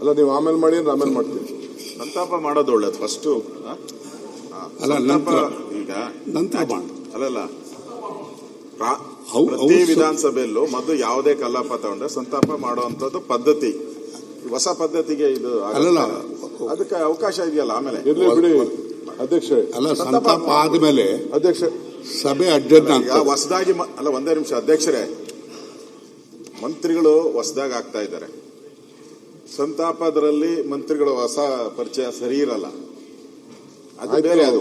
ಅಲ್ಲ ನೀವು ಆಮೇಲೆ ಮಾಡಿ ಅಂದ್ರೆ ಆಮೇಲೆ ಮಾಡ್ತೀವಿ. ಸಂತಾಪ ಮಾಡೋದು ಒಳ್ಳೇದು ಫಸ್ಟ್. ಅಲ್ಲ ಈಗ ನಂತರ ಅಲ್ಲಲ್ಲ ಪ್ರತಿ ವಿಧಾನಸಭೆಯಲ್ಲೂ ಮೊದಲು ಯಾವುದೇ ಕಲಾಪ ತಗೊಂಡ್ರೆ ಸಂತಾಪ ಮಾಡುವಂತದ್ದು ಪದ್ಧತಿ. ಹೊಸ ಪದ್ಧತಿಗೆ ಇದು ಅಲ್ಲಲ್ಲ, ಅದಕ್ಕೆ ಅವಕಾಶ ಇದೆಯಲ್ಲ ಆಮೇಲೆ ಇರ್ಲಿ ಬಿಡಿ ಅಧ್ಯಕ್ಷ. ಅಲ್ಲ ಸಂತಾಪ ಆದ್ಮೇಲೆ ಅಧ್ಯಕ್ಷ ಸಭೆ ಅಡ್ಜರ್ನ್ ಹೊಸದಾಗಿ ಅಲ್ಲ ಒಂದೇ ನಿಮಿಷ ಅಧ್ಯಕ್ಷರೇ, ಮಂತ್ರಿಗಳು ಹೊಸದಾಗಿ ಆಗ್ತಾ ಇದ್ದಾರೆ. ಸಂತಾಪದಲ್ಲಿ ಮಂತ್ರಿಗಳು ಹೊಸ ಪರಿಚಯ ಸರಿ ಇರಲ್ಲ, ಅದು ಬೇರೆ. ಅದು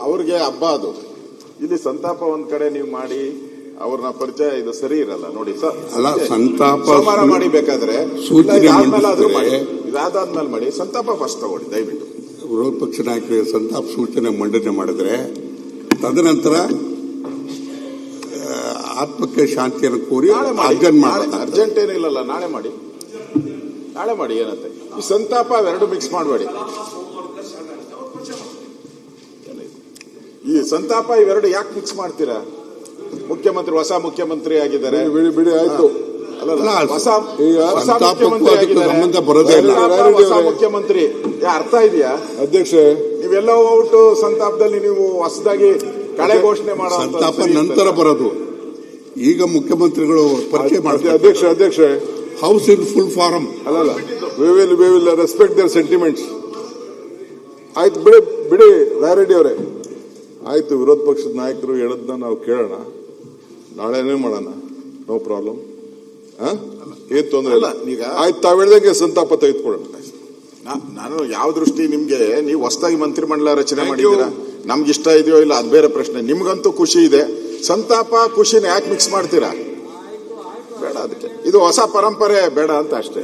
ಅವ್ರಿಗೆ ಹಬ್ಬ. ಅದು ಇಲ್ಲಿ ಸಂತಾಪ ಒಂದ್ ಕಡೆ ನೀವು ಮಾಡಿ ಅವ್ರನ್ನ ಪರಿಚಯ ಇದು ಸರಿ ಇರಲ್ಲ ನೋಡಿ ಸರ್. ಅಲ್ಲ ಸಂತಾಪ ಸೋಮವಾರ ಮಾಡಿ ಬೇಕಾದ್ರೆ ಇದಾದ್ಮೇಲೆ ಮಾಡಿ. ಸಂತಾಪ ಫಸ್ಟ್ ತಗೊಳ್ಳಿ ದಯವಿಟ್ಟು. ವಿರೋಧ ಪಕ್ಷ ನಾಯಕರಿಗೆ ಸಂತಾಪ ಸೂಚನೆ ಮಂಡನೆ ಮಾಡಿದ್ರೆ ತದನಂತರ ಆತ್ಮಕ್ಕೆ ಶಾಂತಿಯನ್ನು ಕೋರಿ ಅರ್ಜೆಂಟ್ ಏನಿಲ್ಲಲ್ಲ, ನಾಳೆ ಮಾಡಿ ಏನಂತೆ. ಈ ಸಂತಾಪ ಅವೆರಡು ಮಿಕ್ಸ್ ಮಾಡಬೇಡಿ. ಈ ಸಂತಾಪ ಇವೆರಡು ಯಾಕೆ ಮಿಕ್ಸ್ ಮಾಡ್ತೀರಾ? ಮುಖ್ಯಮಂತ್ರಿ ಹೊಸ ಮುಖ್ಯಮಂತ್ರಿ ಆಗಿದ್ದಾರೆ. ಬಿಡಿ ಆಯ್ತು. ಹೊಸ ಮುಖ್ಯಮಂತ್ರಿ ಆಗಿದ್ದಾರೆ. ಹೊಸ ಮುಖ್ಯಮಂತ್ರಿ ಅರ್ಥ ಇದೆಯಾ ಅಧ್ಯಕ್ಷ? ನೀವೆಲ್ಲ ಹೋಗ್ಬಿಟ್ಟು ಸಂತಾಪದಲ್ಲಿ ನೀವು ಹೊಸದಾಗಿ ಕಳೆ ಘೋಷಣೆ ಮಾಡೋ ಸಂತಾಪ ನಂತರ ಬರೋದು. ಈಗ ಮುಖ್ಯಮಂತ್ರಿಗಳು ಪರಿಚಯ ಮಾಡ್ತಾರೆ. ಅಧ್ಯಕ್ಷ ಹೌಸ್ ಇನ್ ಫುಲ್ ಫಾರಂ. ಅಲ್ಲಲ್ಲ, we will respect their sentiments. ಆಯ್ತು ಬಿಡಿ ರಾಯರೆಡ್ಡಿ ಅವರೇ, ಆಯ್ತು. ವಿರೋಧ ಪಕ್ಷದ ನಾಯಕರು ಹೇಳದ್ನ ನಾವು ಕೇಳೋಣ, ನಾಳೆನೇ ಮಾಡೋಣ, ನೋ ಪ್ರಾಬ್ಲಮ್. ಏನ್ ತೊಂದರೆ ಇಲ್ಲ. ಈಗ ಆಯ್ತು, ತಾವ್ ಹೇಳ್ದಂಗೆ ಸಂತಾಪ ತೆಗೆದುಕೊಳ್ಳೋಣ. ನಾನು ಯಾವ ದೃಷ್ಟಿ ನಿಮ್ಗೆ, ನೀವು ಹೊಸದಾಗಿ ಮಂತ್ರಿಮಂಡಲ ರಚನೆ ಮಾಡಿದ್ದೀರಾ, ನಮ್ಗೆ ಇಷ್ಟ ಇದೆಯೋ ಇಲ್ಲ ಅದು ಬೇರೆ ಪ್ರಶ್ನೆ. ನಿಮ್ಗಂತೂ ಖುಷಿ ಇದೆ. ಸಂತಾಪ ಖುಷಿನ ಯಾಕೆ ಮಿಕ್ಸ್ ಮಾಡ್ತೀರಾ? ಬೇಡ. ಅದಕ್ಕೆ ಇದು ಹೊಸ ಪರಂಪರೆ ಬೇಡ ಅಂತ ಅಷ್ಟೇ.